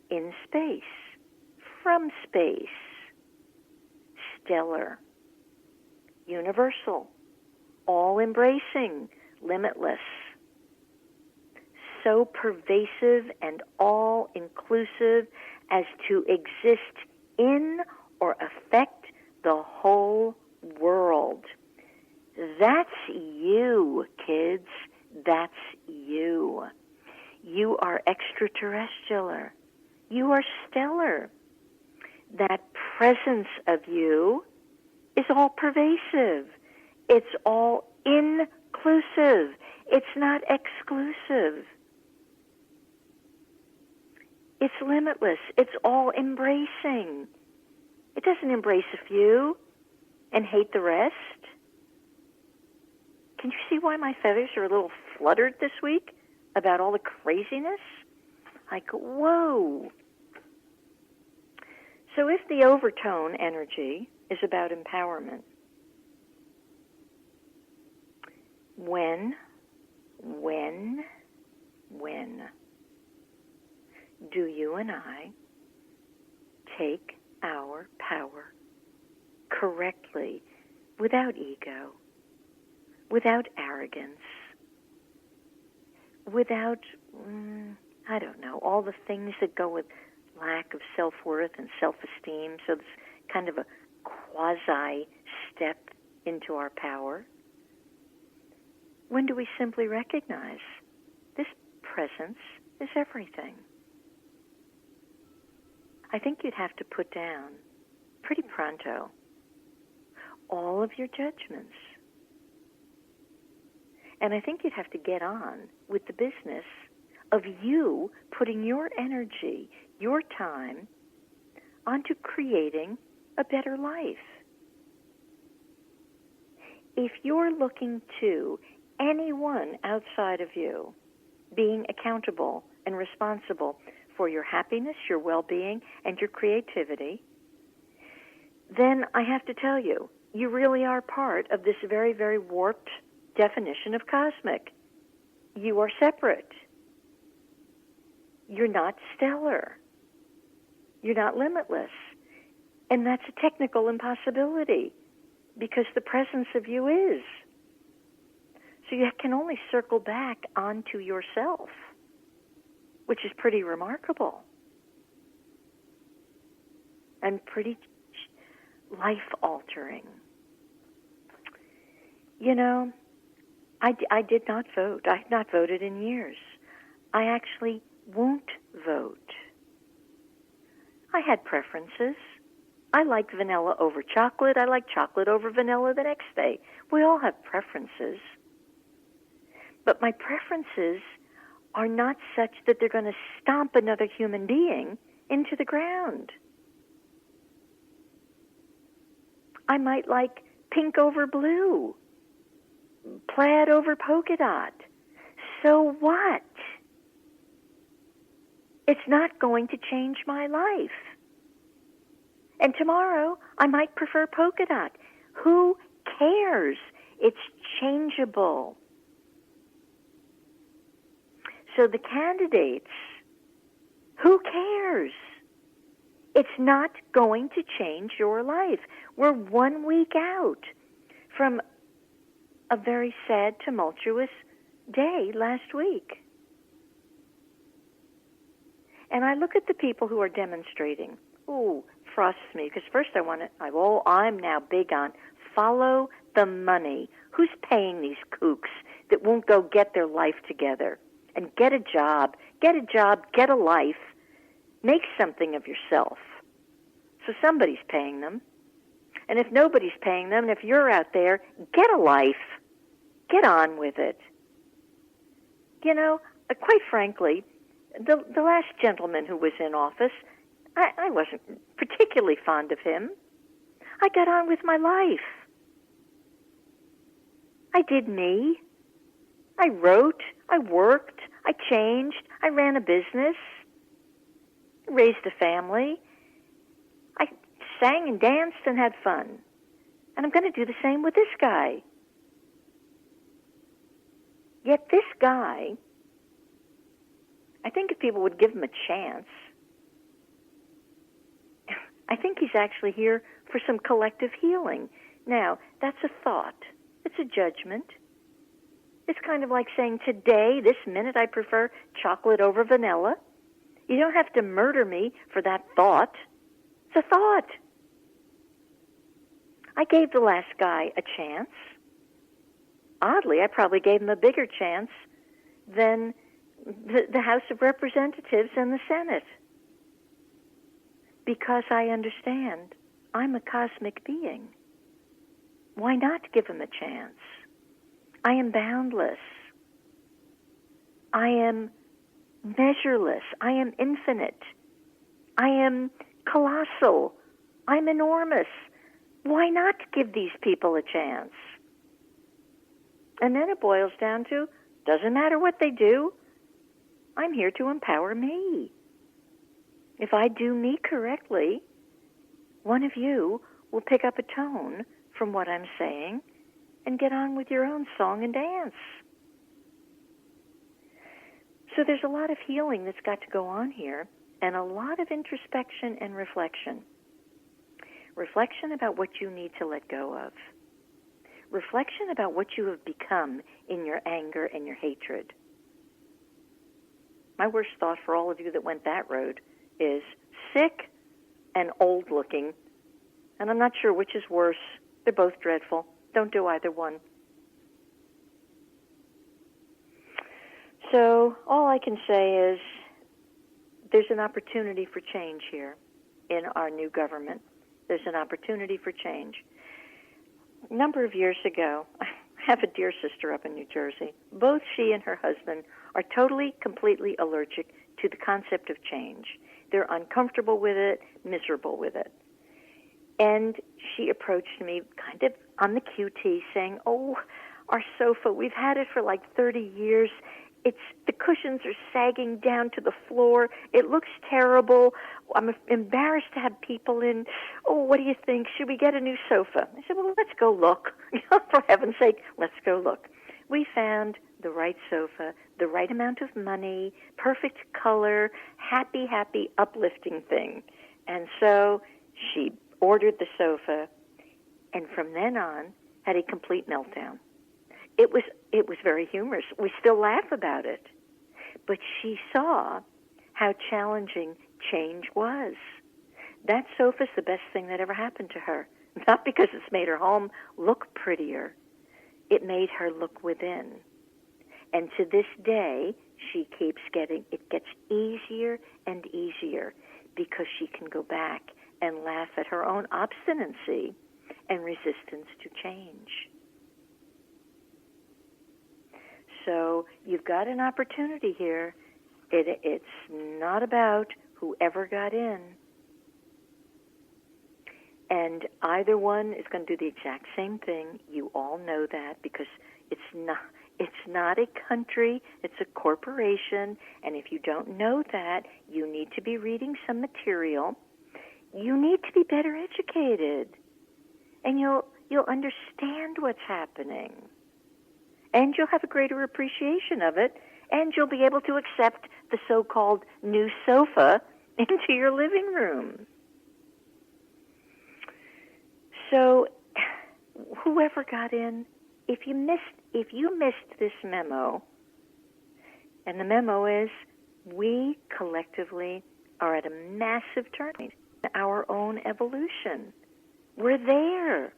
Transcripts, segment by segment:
in space, from space, stellar, universal, all-embracing, limitless, so pervasive and all-inclusive as to exist in or affect the whole world. That's you, kids. That's you. You are extraterrestrial. You are stellar. That presence of you is all pervasive. It's all inclusive. It's not exclusive. It's limitless. It's all embracing. It doesn't embrace a few and hate the rest. Can you see why my feathers are a little fluttered this week about all the craziness? Like, whoa. So if the overtone energy is about empowerment, when do you and I take our power correctly, without ego, without arrogance, without, I don't know, all the things that go with lack of self-worth and self-esteem, so it's kind of a quasi-step into our power? When do we simply recognize this presence is everything? I think you'd have to put down, pretty pronto, all of your judgments. And I think you'd have to get on with the business of you putting your energy, your time, onto creating a better life. If you're looking to anyone outside of you being accountable and responsible for your happiness, your well-being, and your creativity, then I have to tell you, you really are part of this very, very warped definition of cosmic. You are separate. You're not stellar. You're not limitless. And that's a technical impossibility because the presence of you is. So you can only circle back onto yourself, which is pretty remarkable and pretty life-altering. You know, I did not vote. I have not voted in years. I actually won't vote. I had preferences. I like vanilla over chocolate. I like chocolate over vanilla the next day. We all have preferences. But my preferences are not such that they're going to stomp another human being into the ground. I might like pink over blue, plaid over polka dot. So what? It's not going to change my life. And tomorrow, I might prefer polka dot. Who cares? It's changeable. So the candidates, who cares? It's not going to change your life. We're 1 week out from a very sad, tumultuous day last week. And I look at the people who are demonstrating. Ooh, frosts me, because first I'm now big on follow the money. Who's paying these kooks that won't go get their life together and get a job, get a life, make something of yourself? So somebody's paying them. And if nobody's paying them, and if you're out there, get a life. Get on with it. You know, quite frankly, the last gentleman who was in office, I wasn't particularly fond of him. I got on with my life. I did me. I wrote. I worked. I changed. I ran a business. Raised a family. I sang and danced and had fun. And I'm going to do the same with this guy. Yet this guy, I think if people would give him a chance, I think he's actually here for some collective healing. Now, that's a thought. It's a judgment. It's kind of like saying, today, this minute, I prefer chocolate over vanilla. You don't have to murder me for that thought. It's a thought. I gave the last guy a chance. Oddly, I probably gave him a bigger chance than the House of Representatives and the Senate. Because I understand I'm a cosmic being. Why not give him a chance? I am boundless. I am measureless. I am infinite. I am colossal. I'm enormous. Why not give these people a chance? And then it boils down to, doesn't matter what they do, I'm here to empower me. If I do me correctly, one of you will pick up a tone from what I'm saying and get on with your own song and dance. So there's a lot of healing that's got to go on here, and a lot of introspection and reflection. Reflection about what you need to let go of. Reflection about what you have become in your anger and your hatred. My worst thought for all of you that went that road is sick and old-looking, and I'm not sure which is worse. They're both dreadful. Don't do either one. So all I can say is there's an opportunity for change here in our new government. There's an opportunity for change. A number of years ago, I have a dear sister up in New Jersey. Both she and her husband are totally, completely allergic to the concept of change. They're uncomfortable with it, miserable with it. And she approached me kind of on the QT saying, oh, our sofa, we've had it for like 30 years. The cushions are sagging down to the floor. It looks terrible. I'm embarrassed to have people in. Oh, what do you think? Should we get a new sofa? I said, well, let's go look. For heaven's sake, let's go look. We found the right sofa, the right amount of money, perfect color, happy, uplifting thing. And so she ordered the sofa, and from then on had a complete meltdown. It was very humorous. We still laugh about it. But she saw how challenging change was. That sofa's the best thing that ever happened to her. Not because it's made her home look prettier. It made her look within. And to this day, she keeps it gets easier and easier because she can go back and laugh at her own obstinacy and resistance to change. So you've got an opportunity here. It's not about whoever got in. And either one is going to do the exact same thing. You all know that because it's not a country, it's a corporation. And if you don't know that, you need to be reading some material. You need to be better educated. And you'll understand what's happening. And you'll have a greater appreciation of it, and you'll be able to accept the so-called new sofa into your living room. So whoever got in, if you missed this memo, and the memo is we collectively are at a massive turning in our own evolution. We're there.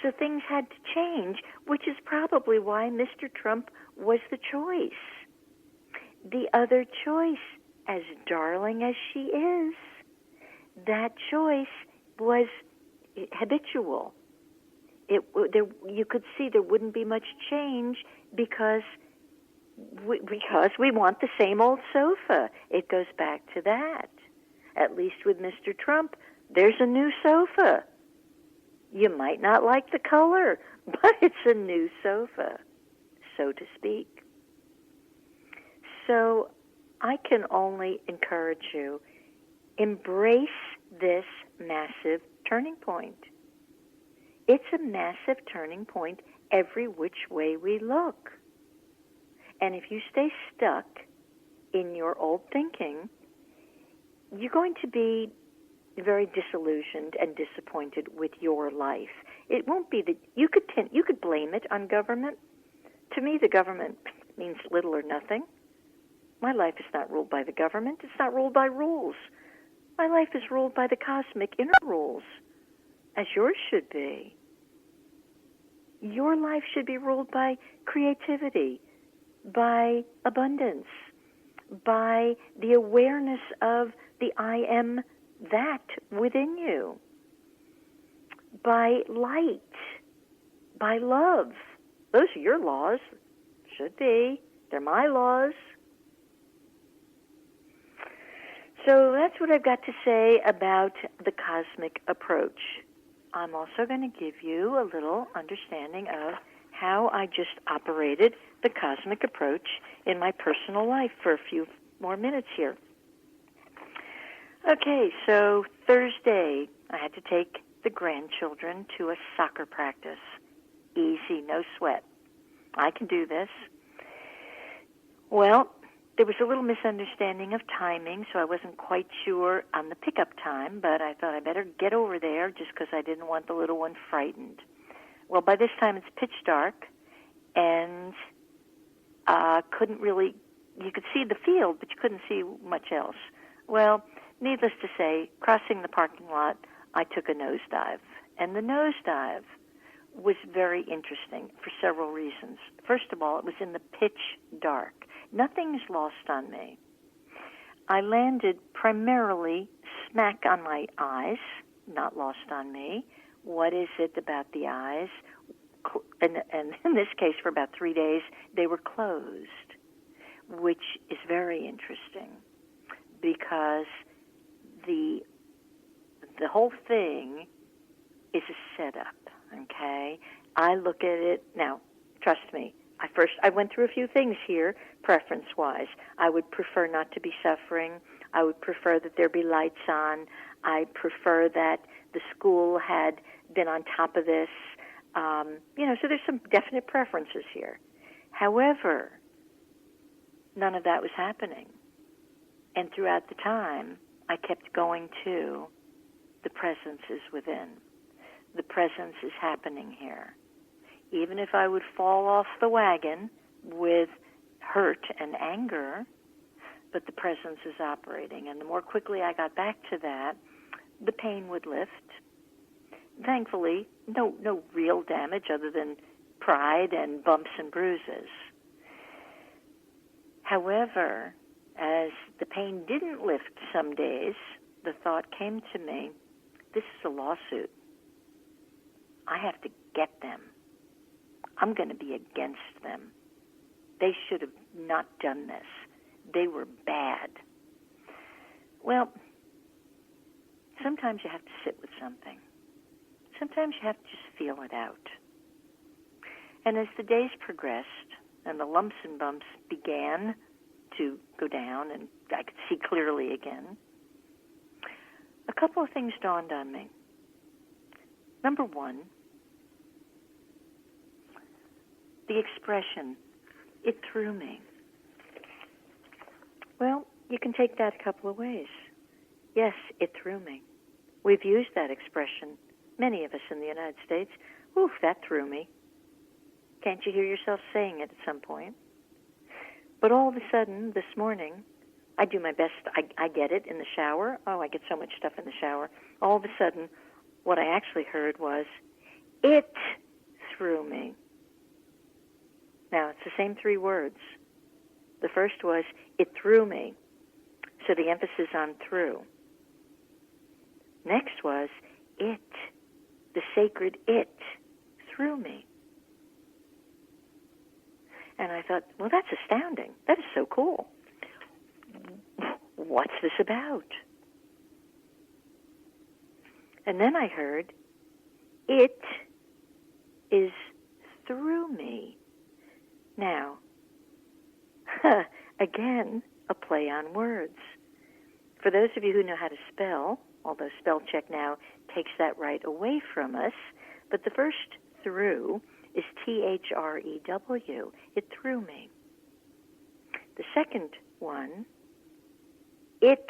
So things had to change, which is probably why Mr. Trump was the choice. The other choice, as darling as she is, that choice was habitual. You could see there wouldn't be much change because we want the same old sofa. It goes back to that. At least with Mr. Trump, there's a new sofa. You might not like the color, but it's a new sofa, so to speak. So I can only encourage you, embrace this massive turning point. It's a massive turning point every which way we look. And if you stay stuck in your old thinking, you're going to be very disillusioned and disappointed with your life. It won't be that you could blame it on government. To me, the government means little or nothing. My life is not ruled by the government. It's not ruled by rules. My life is ruled by the cosmic inner rules, as yours should be. Your life should be ruled by creativity, by abundance, by the awareness of the I am that within you, by light, by love. Those are your laws. Should be. They're my laws. So that's what I've got to say about the cosmic approach. I'm also going to give you a little understanding of how I just operated the cosmic approach in my personal life for a few more minutes here. Okay, so Thursday, I had to take the grandchildren to a soccer practice. Easy, no sweat. I can do this. Well, there was a little misunderstanding of timing, so I wasn't quite sure on the pickup time, but I thought I better get over there just because I didn't want the little one frightened. Well, by this time it's pitch dark, and couldn't really, you could see the field, but you couldn't see much else. Well, needless to say, crossing the parking lot, I took a nosedive. And the nosedive was very interesting for several reasons. First of all, it was in the pitch dark. Nothing's lost on me. I landed primarily smack on my eyes, not lost on me. What is it about the eyes? And in this case, for about 3 days, they were closed, which is very interesting because the whole thing is a setup, okay? I look at it, now, trust me, I went through a few things here, preference-wise. I would prefer not to be suffering. I would prefer that there be lights on. I prefer that the school had been on top of this. So there's some definite preferences here. However, none of that was happening. And throughout the time, I kept going to the presence is within. The presence is happening here. Even if I would fall off the wagon with hurt and anger, but the presence is operating. And the more quickly I got back to that, the pain would lift. Thankfully, no real damage other than pride and bumps and bruises. However, as the pain didn't lift some days, the thought came to me, this is a lawsuit. I have to get them. I'm going to be against them. They should have not done this. They were bad. Well, sometimes you have to sit with something. Sometimes you have to just feel it out. And as the days progressed and the lumps and bumps began to go down and I could see clearly again, a couple of things dawned on me. Number one, the expression, it threw me. Well, you can take that a couple of ways. Yes, it threw me. We've used that expression, many of us in the United States. Oof, that threw me. Can't you hear yourself saying it at some point? But all of a sudden, this morning, I do my best. I get it in the shower. Oh, I get so much stuff in the shower. All of a sudden, what I actually heard was, it threw me. Now, it's the same three words. The first was, it threw me. So the emphasis on through. Next was, it, the sacred it, threw me. And I thought, well, that's astounding. That is so cool. What's this about? And then I heard, it is through me. Now, again, a play on words. For those of you who know how to spell, although spell check now takes that right away from us, but the first through is T-H-R-E-W. It threw me. The second one, it